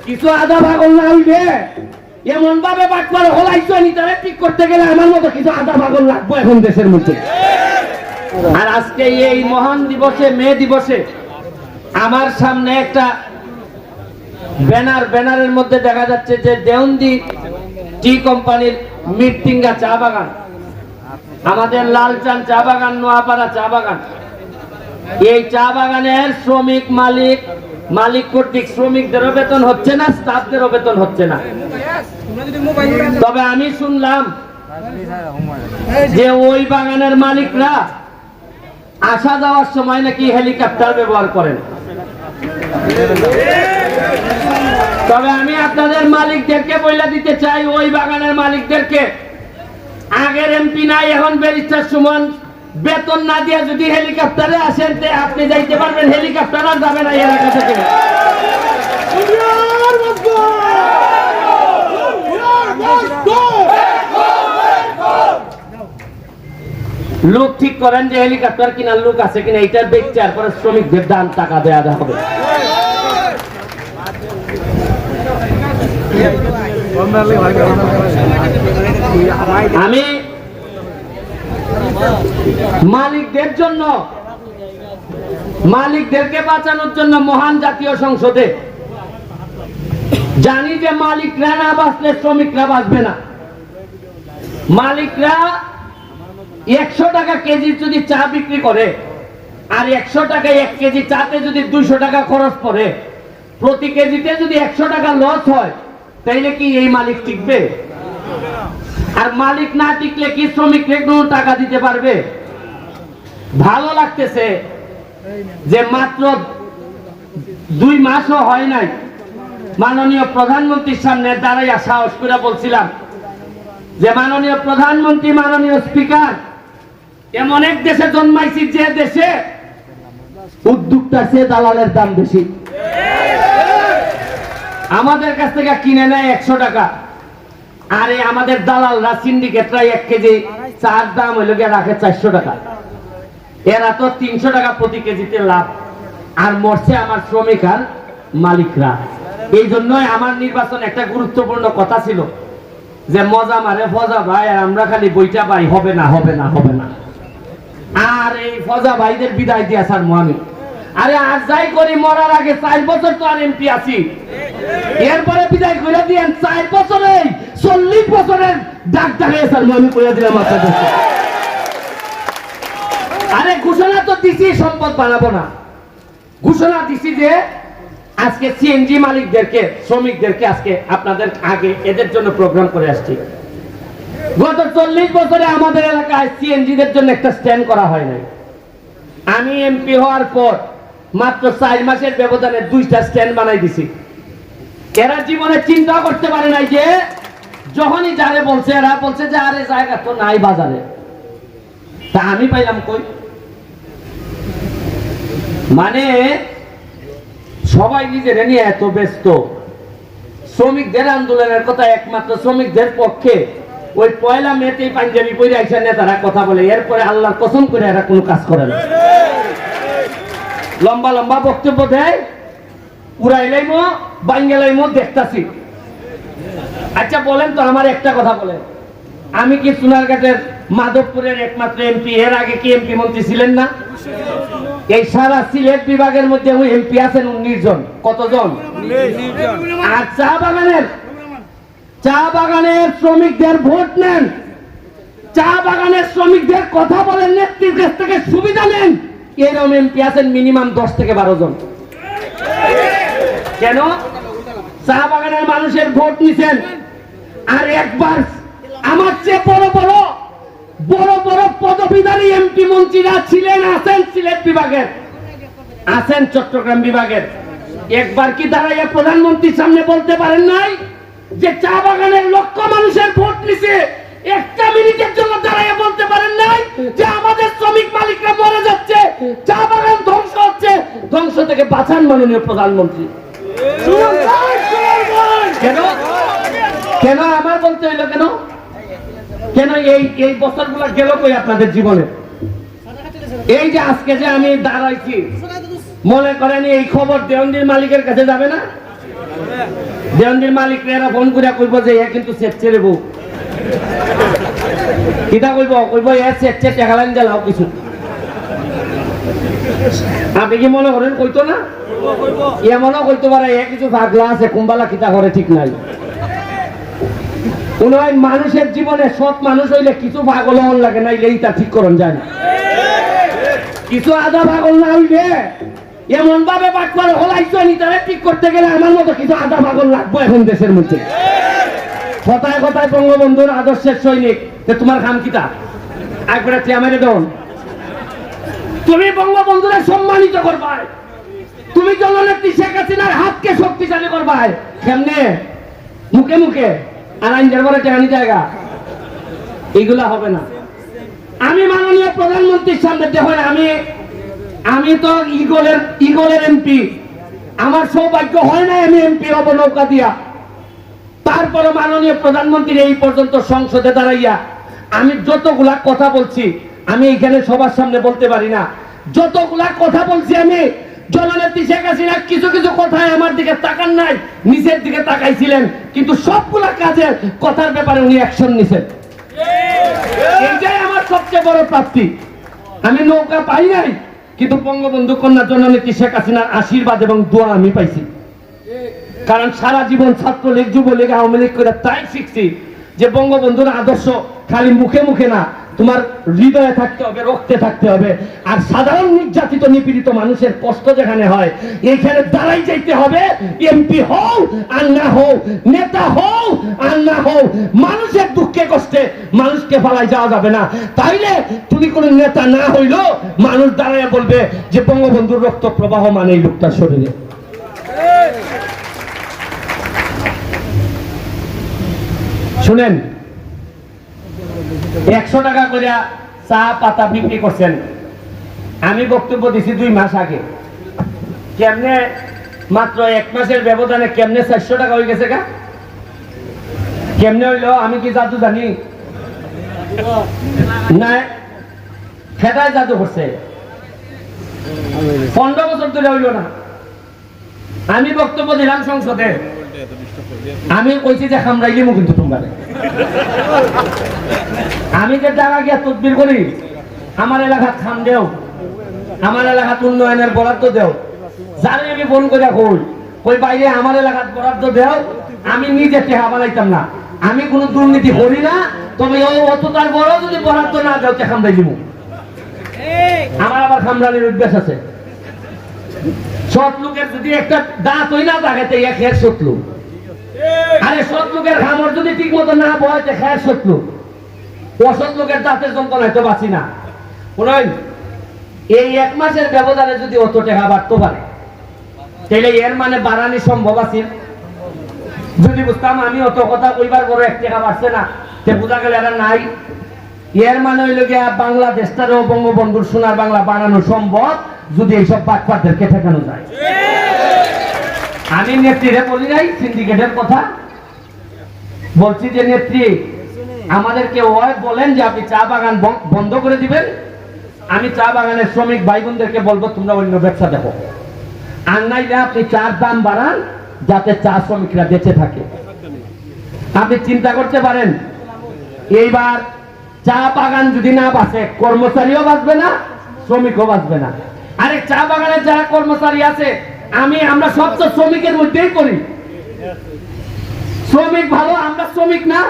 কিছু আধা পাগল না হইবে এমন ভাবে বাটপার হলাইছো নি তারে ঠিক করতে গেলে আমার মতো কিছু আধা পাগল লাগবে এখন দেশের মধ্যে। আর আজকে এই মহান দিবসে মে দিবসে আমার সামনে একটা ব্যানারের মধ্যে দেখা যাচ্ছে যে দেওন্দী টি কোম্পানির মিরটিঙ্গা চা বাগান, আমাদের লালচান চা বাগান, নোয়াপাড়া চা বাগান, এই চা বাগানের শ্রমিক মালিক কর্তৃক শ্রমিকদেরও বেতন হচ্ছে না, স্টাফদেরও বেতন হচ্ছে না। তবে আমি শুনলাম যে ওই বাগানের মালিকরা আসা যাওয়ার সময় নাকি হেলিকপ্টার ব্যবহার করেন। তবে আমি আপনাদের মালিকদেরকে বলে দিতে চাই, ওই বাগানের মালিকদেরকে, আগের এমপি নাই এখন ব্যারিস্টার সুমন, বেতন না দিয়ে যদি হেলিকপ্টারে আসেন আপনি যাইতে পারবেন, হেলিকপ্টার আর যাবে না এলাকা থেকে। লোক ঠিক করেন যে হেলিকপ্টার কিনার লোক আছে কিনা, এটা দেখছে, আর পরে শ্রমিকদের দান টাকা দেওয়া হবে। আমি মালিকদের জন্য, মালিকদেরকে বাঁচানোর জন্য মহান জাতীয় সংসদে জানি যে মালিকরা না বাঁচলে শ্রমিকরা বাঁচবে না। মালিকরা 100 টাকা কেজি যদি চা বিক্রি করে আর 100 টাকায় 1 কেজি চাতে যদি 200 টাকা খরচ পড়ে, প্রতি কেজিতে যদি 100 টাকা লস হয়, তাইলে কি এই মালিক টিকবে? আর মালিক না টিকলে কি শ্রমিককে কোনো টাকা দিতে পারবে? ভালো লাগতেছে যে মাত্র 2 মাসও হয় নাই, মাননীয় প্রধানমন্ত্রীর সামনে দাঁড়াইয়া সাহস করে বলছিলাম যে মাননীয় প্রধানমন্ত্রী, মাননীয় স্পিকার, এমন এক দেশে জন্মাইছি যে দেশে উদ্যোক্তার চেয়ে দালালের দাম বেশি। আমাদের কাছ থেকে কিনে নেয় 100 টাকা, আরে আমাদের দালালরা, সিন্ডিকেটরা 1 কেজি চার দাম হইল গিয়ে রাখে 400 টাকা। এরা তো 300 টাকা প্রতি কেজিতে লাভ, আর মরছে আমার শ্রমিক আর মালিকরা। এই জন্যই আমার নির্বাচন একটা গুরুত্বপূর্ণ কথা ছিল যে মজা মারে ফজা ভাই, আর আমরা খালি বইটা পাই, হবে না হবে না হবে না। আর এই ফজা ভাইদের বিদায় দিয়ে আসার আমি, আরে আর যাই করি মরার আগে 4 বছর তো আর এমপি আছি, এরপরে বিদায় করে দিয়েন 4 বছরে 40 বছরের ডাক ডাকে আসার আমি করে দিলাম আপনাদের। আরে ঘোষণা তো দিছি সম্পদ বানাবো না, ঘোষণা দিছি যে আজকে সিএনজি মালিকদেরকে, শ্রমিকদেরকে আজকে আপনাদের আগে এদের জন্য প্রোগ্রাম করে আসছি। গত 40 বছরে আমাদের এলাকায় সিএনজিদের জন্য একটা স্ট্যান্ড করা হয় নাই। আমি এমপি হওয়ার পর মাত্র 4 মাসের ব্যবধানে 2টা স্ট্যান্ড বানাই দিছি। এরা জীবনে চিন্তা করতে পারে নাই যে যখনই যারে বলছে, এরা বলছে যে আরে জায়গা তো নাই বাজারে, তা আমি পাইলাম কই? মানে সবাই নিজের নিয়ে এত ব্যস্ত। শ্রমিকদের আন্দোলনের কথা একমাত্র শ্রমিকদের পক্ষে ওই 1 মেতেই পাঞ্জাবি পরে আইসা নেতারা কথা বলে, এরপরে আল্লাহর কসম করে এরা কোনো কাজ করে না। লম্বা লম্বা বক্তব্য দেয়, উড়াইলাইমো বাঙ্গেলাইমো দেখতাছি। আচ্ছা বলেন তো, আমার একটা কথা বলেন, আমি কি সোনারঘাটের মাধবপুরের একমাত্র এমপি? এর আগে কি এমপি মন্ত্রী ছিলেন না? এই সারা সিলেট বিভাগের মধ্যে ওই এমপি আছেন 19 জন। কতজন? 19 জন। আর চা বাগানের শ্রমিকদের ভোট নেন, চা বাগানের শ্রমিকদের কথা বলেন, নেত্রীর কাছ থেকে সুবিধা নেন, এরকম এমপি আছেন মিনিমাম 10 থেকে 12 জন। কেন? চা বাগানের মানুষের ভোট নিছেন। আর একবার আমার চেয়ে বড় বড় পদবিধারী এমপি মন্ত্রীরা ছিলেন, আছেন সিলেট বিভাগের, আছেন চট্টগ্রাম বিভাগের। একবার কি দাঁড়াইয়া প্রধানমন্ত্রীর সামনে বলতে পারেন নাই যে চা বাগানের লক্ষ মানুষের ভোট নিছে? একটা মিনিটের জন্য দাঁড়াইয়া বলতে পারেন নাই যে আমাদের শ্রমিক মালিকরা মরে যাচ্ছে, চা বাগান ধ্বংস হচ্ছে, ধ্বংস থেকে বাঁচান মাননীয় প্রধানমন্ত্রী? কেন কেন আমার বলতে হইল? কেন কেন এই বছরগুলো গেল কই আপনাদের জীবনে? এই যে আজকে যে আমি দাঁড়াইছি, মনে করেন এই খবর দেওয়ানদির মালিকের কাছে যাবে না? দেওয়ানজির মালিক এরা ফোন করে কইব যে এ কিন্তু সেচ্ছে রে বউ কিটা কইব এ সেচ্ছে টাকা লাইন দিলাও কিছু আপনি কি মনে করেন কইতো না এমনও কইতে পারে এ কিছু পাগলা আছে কুম্বালা কিতা করে ঠিক নাই কোন মানুষের জীবনে সৎ মানুষ হইলে কিছু পাগল হন লাগে না এইটা ঠিক করন যায় না কিছু আধা পাগল না হইলে এমন ভাবে বাটপার হলাইছো নিতারে ঠিক করতে গেলে আমার মতো কিছু আধা পাগল লাগবে এখন দেশের মধ্যে কথায় কথায় বঙ্গবন্ধুর আদর্শের সৈনিক তোমার খাম কিতা একবারে চেয়ামারে দেন তুমি বঙ্গবন্ধুরে সম্মানিত করবাই তুমি জননেত্রী শেখ হাসিনার হাতকে শক্তিশালী করবাই কেমনে মুখে মুখে আর আইন দরবারে টেহানি জায়গা এগুলা হবে না আমি মাননীয় প্রধানমন্ত্রীর সামনে দেখো আমি তো ইগলের এমপি আমার সৌভাগ্য হয় না আমি এমপি হব নৌকা দিয়া তারপরে মাননীয় প্রধানমন্ত্রী এই পর্যন্ত সংসদে দাঁড়াইয়া আমি যতগুলা কথা বলছি আমি এখানে সবার সামনে বলতে পারি না যতগুলা কথা বলছি আমি জননেত্রী শেখ হাসিনা কিছু কিছু কথায় আমার দিকে তাকান নাই নিচের দিকে তাকাইছিলেন কিন্তু সবগুলা কাজের কথার ব্যাপারে উনি অ্যাকশন নিছেন এইটাই আমার সবচেয়ে বড় প্রাপ্তি আমি নৌকা পাই নাই কিন্তু বঙ্গবন্ধু কন্যা জননেত্রী শেখ হাসিনার আশীর্বাদ এবং দোয়া আমি পাইছি কারণ সারা জীবন ছাত্রলীগ যুবলীগ আওয়ামী লীগ করে তাই শিখছি যে বঙ্গবন্ধুর আদর্শ খালি মুখে মুখে না তোমার হৃদয়ে থাকতে হবে রক্তে থাকতে হবে আর সাধারণ নির্যাতিত নিপীড়িত মানুষের কষ্ট যেখানে হয় এইখানে দাঁড়াই যাইতে হবে এমপি হও আর না হও নেতা হও আর না হও মানুষের দুঃখে কষ্টে মানুষকে ফালাই যাওয়া যাবে না তাইলে তুমি কোনো নেতা না হইলো মানুষ দাঁড়ায় বলবে যে বঙ্গবন্ধুর রক্ত প্রবাহ মানে এই লোকটার শরীরে শুনেন 100 টাকা করে চা পাতা বিক্রি করছেন আমি বক্তব্য দিছি 2 মাস আগে কেমনে মাত্র 1 মাসের ব্যবধানে কেমনে 400 টাকা হয়ে গেছে গা কেমনে হইলো আমি কি জাদু জানি না খেদায় জাদু করছে 15 বছর ধরে হইলো না আমি বক্তব্য দিলাম সংসদে আমি কইছি যে খামরাইলিমু কিন্তু তোমারে আমি যে জায়গা গিয়া তদবির করি আমার এলাকাত খাম দেও আমার এলাকাত উন্নয়নের বরাদ্দ দেও যারে আমি ফোন করে কই বাইরে আমার এলাকাত বরাদ্দ দেও আমি নিজে টেহা বানাইতাম না আমি কোনো দুর্নীতি করি না তবে অতটার বড় যদি বরাদ্দ না দেও তে খামরাইলিমু আমার আবার খামরানির অভ্যাস আছে সৎ লোকের যদি একটা দাঁত হই না তাকে এক হের শত্রু আরে সৎ লোকের খামর যদি ঠিক মতো না বয় তে খেয়ার শত্রু অসৎ লোকের দাঁতের যন্ত্রণায় তো বাঁচি না শুনুন এই 1 মাসের ব্যবধানে যদি অত টাকা বাড়তে পারে তাহলে এর মানে বাড়ানি সম্ভব আছে যদি বুঝতাম আমি অত কথা কইবার বড় 1 টাকা বাড়ছে না তে বুঝা গেল এটা নাই এর মানে হইল গিয়া বাংলাদেশটারও বঙ্গবন্ধুর সোনার বাংলা বানানো সম্ভব যদি এইসব বাটপারদেরকে ঠেকানো যায় আমি নেত্রীরে বলি নাই সিন্ডিকেটের কথা বলছি যে নেত্রী আমাদেরকে ওই বলেন যে আপনি চা বাগান বন্ধ করে দিবেন আমি চা বাগানের শ্রমিক ভাই বোনদেরকে বলবো তোমরা অন্য ব্যবসা দেখো আর নাইলে আপনি চার দাম বাড়ান যাতে চা শ্রমিকরা বেঁচে থাকে আপনি চিন্তা করতে পারেন এইবার চা বাগান যদি না বাঁচে কর্মচারীও বাঁচবে না শ্রমিকও বাঁচবে না আরে চা বাগানের যারা কর্মচারী আছে আমরা সব তো শ্রমিকের মধ্যেই করি শ্রমিক ভালো আমরা শ্রমিক না